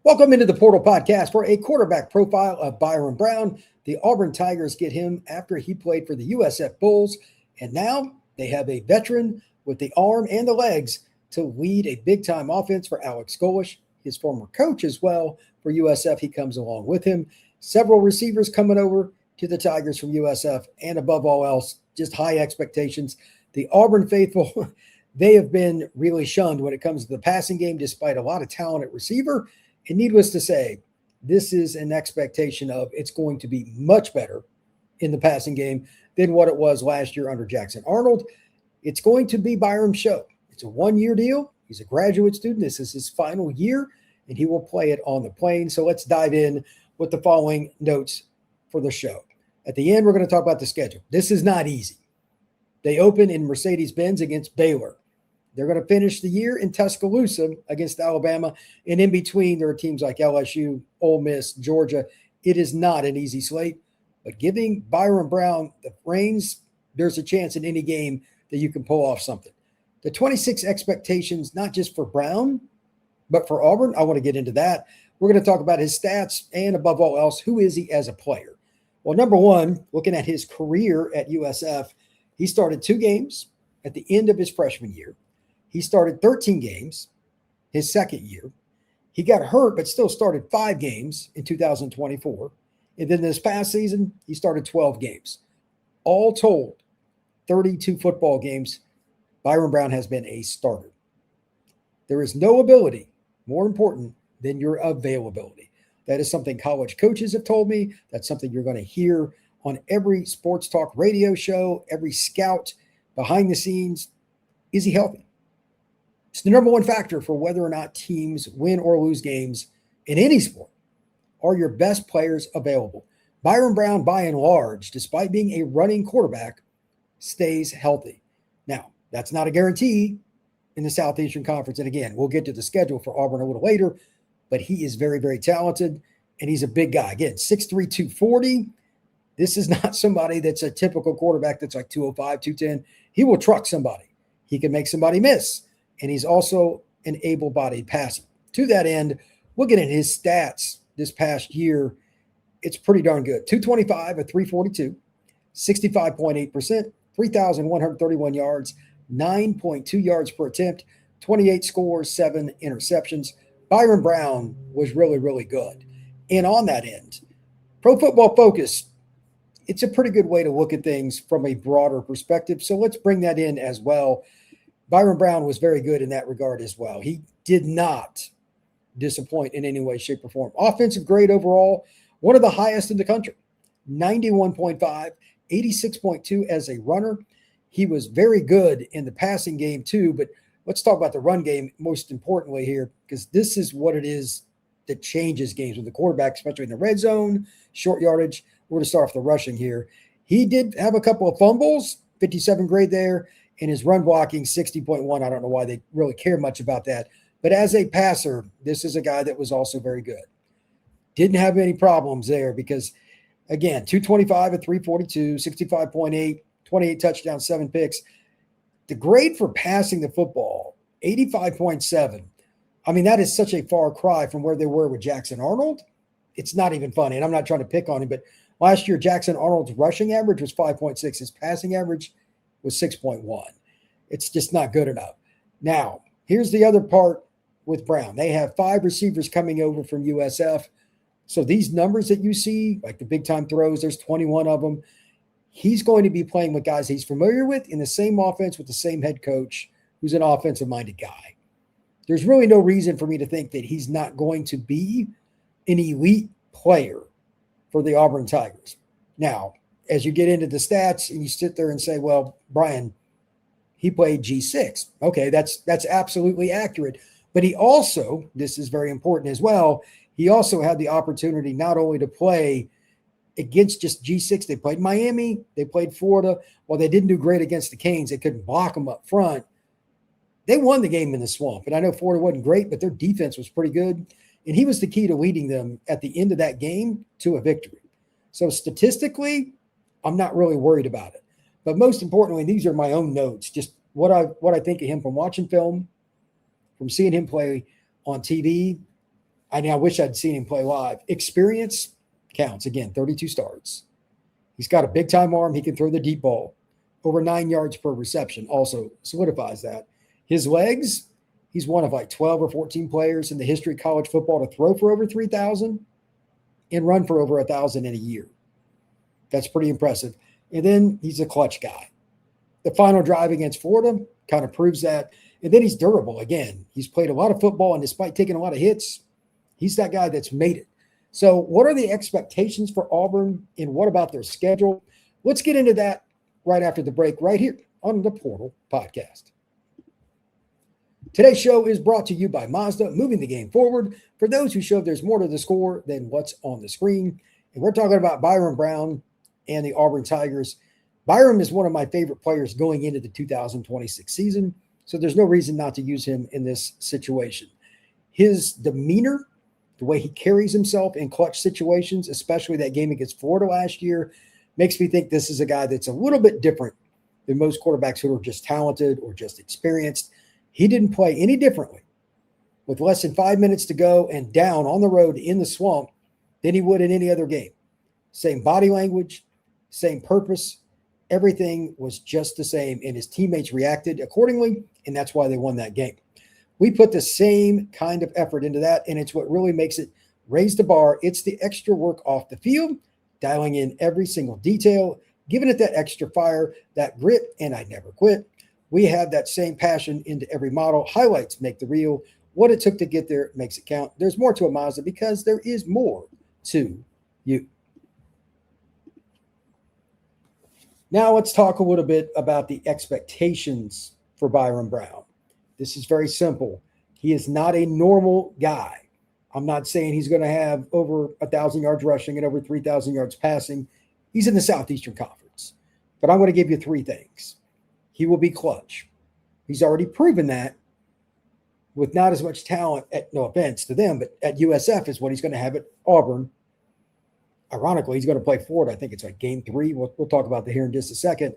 Welcome into the Portal Podcast for a quarterback profile of Byron Brown. The Auburn Tigers get him after he played for the USF Bulls, and now they have a veteran with the arm and the legs to lead a big-time offense for Alex Golish, his former coach as well for USF. He comes along with him. Several receivers coming over to the Tigers from USF, and above all else, just high expectations. The Auburn faithful, they have been really shunned when it comes to the passing game, despite a lot of talent at receiver. And needless to say, this is an expectation of it's going to be much better in the passing game than what it was last year under Jackson Arnold. It's going to be Byron's show. It's a one-year deal. He's a graduate student. This is his final year, and he will play it on the plane. So let's dive in with the following notes for the show. At the end, we're going to talk about the schedule. This is not easy. They open in Mercedes-Benz against Baylor. They're going to finish the year in Tuscaloosa against Alabama. And in between, there are teams like LSU, Ole Miss, Georgia. It is not an easy slate. But giving Byron Brown the reins, there's a chance in any game that you can pull off something. The 26 expectations, not just for Brown, but for Auburn, I want to get into that. We're going to talk about his stats and, above all else, who is he as a player? Well, number one, looking at his career at USF, he started 2 games at the end of his freshman year. He started 13 games his second year. He got hurt, but still started 5 games in 2024. And then this past season, he started 12 games. All told, 32 football games, Byron Brown has been a starter. There is no ability more important than your availability. That is something college coaches have told me. That's something you're going to hear on every sports talk radio show, every scout behind the scenes. Is he healthy? It's the number one factor for whether or not teams win or lose games in any sport. Are your best players available? Byron Brown, by and large, despite being a running quarterback, stays healthy. Now, that's not a guarantee in the Southeastern Conference. And again, we'll get to the schedule for Auburn a little later, but he is very, very talented, and he's a big guy. Again, 6'3", 240. This is not somebody that's a typical quarterback that's like 205, 210. He will truck somebody. He can make somebody miss. And he's also an able-bodied passer. To that end, looking at his stats this past year, it's pretty darn good. 225 at 342, 65.8%, 3,131 yards, 9.2 yards per attempt, 28 scores, 7 interceptions. Byron Brown was really, really good. And on that end, Pro Football Focus, it's a pretty good way to look at things from a broader perspective. So let's bring that in as well. Byron Brown was very good in that regard as well. He did not disappoint in any way, shape, or form. Offensive grade overall, one of the highest in the country, 91.5, 86.2 as a runner. He was very good in the passing game too, but let's talk about the run game most importantly here, because this is what it is that changes games with the quarterback, especially in the red zone, short yardage. We're going to start off the rushing here. He did have a couple of fumbles, 57 grade there. In his run blocking, 60.1. I don't know why they really care much about that. But as a passer, this is a guy that was also very good. Didn't have any problems there because, again, 225 at 342, 65.8, 28 touchdowns, 7 picks. The grade for passing the football, 85.7. I mean, that is such a far cry from where they were with Jackson Arnold. It's not even funny, and I'm not trying to pick on him, but last year Jackson Arnold's rushing average was 5.6. His passing average was 6.1. It's just not good enough. Now, here's the other part with Brown. They have 5 receivers coming over from USF. So these numbers that you see, like the big-time throws, there's 21 of them. He's going to be playing with guys he's familiar with in the same offense with the same head coach who's an offensive-minded guy. There's really no reason for me to think that he's not going to be an elite player for the Auburn Tigers. Now, as you get into the stats and you sit there and say, well, Brian, he played G6. Okay, that's absolutely accurate. But he also, this is very important as well, he also had the opportunity not only to play against just G6. They played Miami. They played Florida. While they didn't do great against the Canes, they couldn't block them up front. They won the game in the swamp. And I know Florida wasn't great, but their defense was pretty good. And he was the key to leading them at the end of that game to a victory. So statistically, I'm not really worried about it. But most importantly, these are my own notes, just what I think of him from watching film, from seeing him play on TV. I wish I'd seen him play live. Experience counts. Again, 32 starts. He's got a big-time arm. He can throw the deep ball. Over 9 yards per reception also solidifies that. His legs, he's one of like 12 or 14 players in the history of college football to throw for over 3,000 and run for over 1,000 in a year. That's pretty impressive. And then he's a clutch guy. The final drive against Florida kind of proves that. And then he's durable. Again, he's played a lot of football, and despite taking a lot of hits, he's that guy that's made it. So what are the expectations for Auburn, and what about their schedule? Let's get into that right after the break, right here on the Portal Podcast. Today's show is brought to you by Mazda, moving the game forward for those who show there's more to the score than what's on the screen. And we're talking about Byron Brown and the Auburn Tigers. Byron is one of my favorite players going into the 2026 season, so there's no reason not to use him in this situation. His demeanor, the way he carries himself in clutch situations, especially that game against Florida last year, makes me think this is a guy that's a little bit different than most quarterbacks who are just talented or just experienced. He didn't play any differently with less than 5 minutes to go and down on the road in the swamp than he would in any other game. Same body language, same purpose. Everything was just the same, and his teammates reacted accordingly, and that's why they won that game. We put the same kind of effort into that, and it's what really makes it raise the bar. It's the extra work off the field, dialing in every single detail, giving it that extra fire, that grit, and I never quit. We have that same passion into every model. Highlights make the reel. What it took to get there makes it count. There's more to a Mazda because there is more to you. Now let's talk a little bit about the expectations for Byron Brown. This is very simple. He is not a normal guy. I'm not saying he's going to have over 1,000 yards rushing and over 3,000 yards passing. He's in the Southeastern Conference. But I'm going to give you three things. He will be clutch. He's already proven that with not as much talent, no offense to them, but at USF is what he's going to have at Auburn. Ironically, he's going to play Florida. I think it's like game 3. We'll talk about that here in just a second.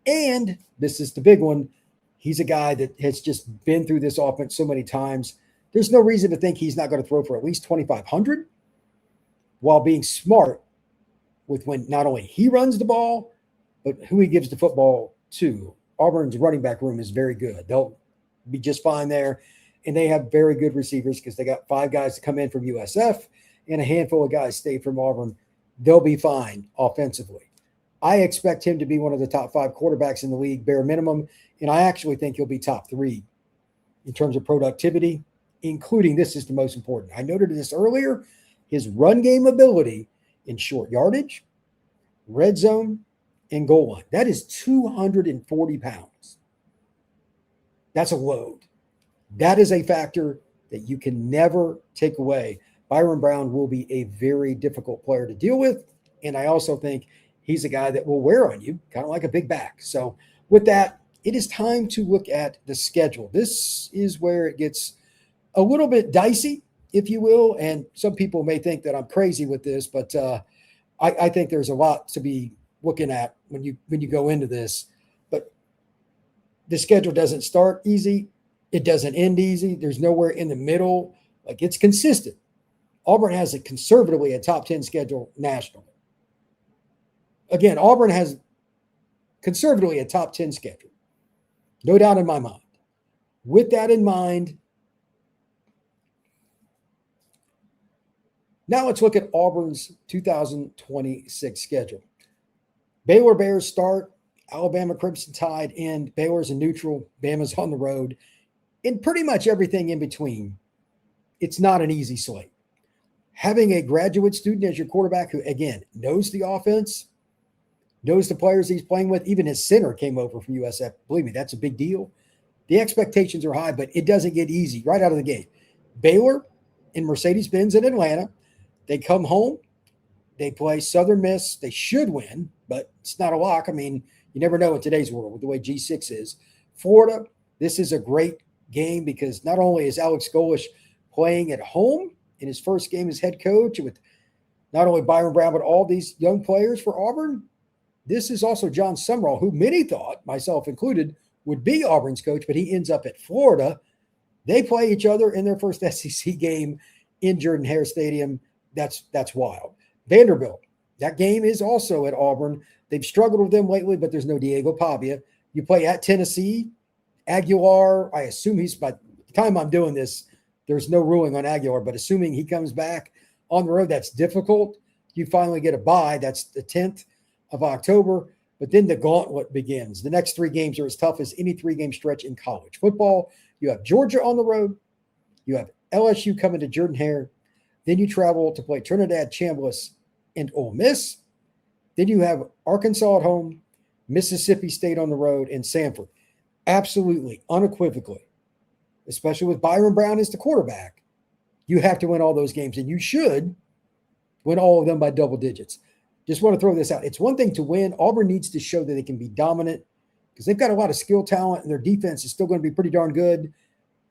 And this is the big one. He's a guy that has just been through this offense so many times. There's no reason to think he's not going to throw for at least 2,500 while being smart with when not only he runs the ball, but who he gives the football to. Auburn's running back room is very good. They'll be just fine there. And they have very good receivers because they got 5 guys to come in from USF and a handful of guys stay from Auburn. They'll be fine offensively. I expect him to be one of the top 5 quarterbacks in the league, bare minimum. And I actually think he'll be top 3 in terms of productivity, including, this is the most important. I noted this earlier, his run game ability in short yardage, red zone, and goal line. That is 240 pounds. That's a load. That is a factor that you can never take away. Byron Brown will be a very difficult player to deal with. And I also think he's a guy that will wear on you, kind of like a big back. So with that, it is time to look at the schedule. This is where it gets a little bit dicey, if you will. And some people may think that I'm crazy with this, but I think there's a lot to be looking at when you go into this. But the schedule doesn't start easy. It doesn't end easy. There's nowhere in the middle. Like, it's consistent. Auburn has conservatively a top 10 schedule nationally. Again, Auburn has conservatively a top 10 schedule. No doubt in my mind. With that in mind, now let's look at Auburn's 2026 schedule. Baylor Bears start, Alabama Crimson Tide end, Baylor's a neutral, Bama's on the road, and pretty much everything in between. It's not an easy slate. Having a graduate student as your quarterback who, again, knows the offense, knows the players he's playing with, even his center came over from USF. Believe me, that's a big deal. The expectations are high, but it doesn't get easy right out of the gate. Baylor in Mercedes-Benz in Atlanta, they come home, they play Southern Miss. They should win, but it's not a lock. I mean, you never know in today's world with the way G6 is. Florida, this is a great game because not only is Alex Golesh playing at home in his first game as head coach with not only Byron Brown, but all these young players for Auburn, this is also John Sumrall, who many thought, myself included, would be Auburn's coach, but he ends up at Florida. They play each other in their first SEC game, in Jordan-Hare Stadium. That's wild. Vanderbilt, that game is also at Auburn. They've struggled with them lately, but there's no Diego Pavia. You play at Tennessee. Aguilar, I assume by the time I'm doing this, there's no ruling on Aguilar, but assuming he comes back on the road, that's difficult. You finally get a bye. That's the 10th of October. But then the gauntlet begins. The next 3 games are as tough as any 3-game stretch in college football. You have Georgia on the road. You have LSU coming to Jordan-Hare. Then you travel to play Trinidad, Chambliss, and Ole Miss. Then you have Arkansas at home, Mississippi State on the road, and Samford. Absolutely, unequivocally, especially with Byron Brown as the quarterback, you have to win all those games, and you should win all of them by double digits. Just want to throw this out. It's one thing to win. Auburn needs to show that they can be dominant because they've got a lot of skill talent, and their defense is still going to be pretty darn good.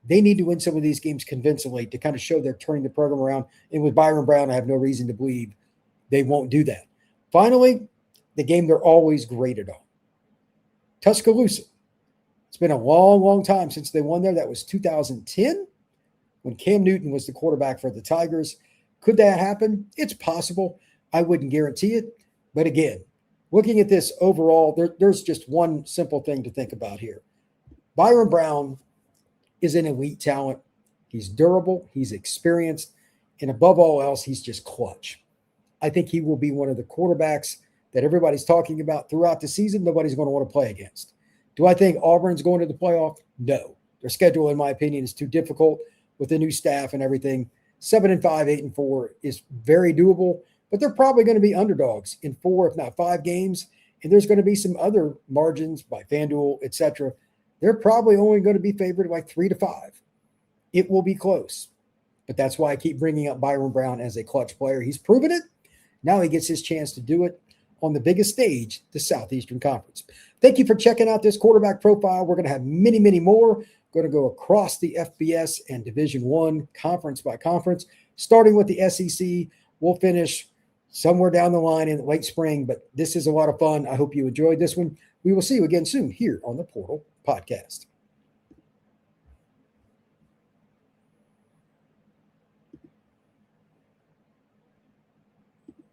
They need to win some of these games convincingly to kind of show they're turning the program around. And with Byron Brown, I have no reason to believe they won't do that. Finally, the game they're always graded on. Tuscaloosa. It's been a long, long time since they won there. That was 2010 when Cam Newton was the quarterback for the Tigers. Could that happen? It's possible. I wouldn't guarantee it. But again, looking at this overall, there's just one simple thing to think about here. Byron Brown is an elite talent. He's durable. He's experienced. And above all else, he's just clutch. I think he will be one of the quarterbacks that everybody's talking about throughout the season. Nobody's going to want to play against. Do I think Auburn's going to the playoff? No. Their schedule, in my opinion, is too difficult with the new staff and everything. 7-5, 8-4 is very doable, but they're probably going to be underdogs in 4, if not 5 games. And there's going to be some other margins by FanDuel, etc. They're probably only going to be favored like 3-5. It will be close. But that's why I keep bringing up Byron Brown as a clutch player. He's proven it. Now he gets his chance to do it on the biggest stage, the Southeastern Conference. Thank you for checking out this quarterback profile. We're going to have many, many more. Going to go across the FBS and Division I, conference by conference, starting with the SEC. We'll finish somewhere down the line in late spring, but this is a lot of fun. I hope you enjoyed this one. We will see you again soon here on the Portal Podcast.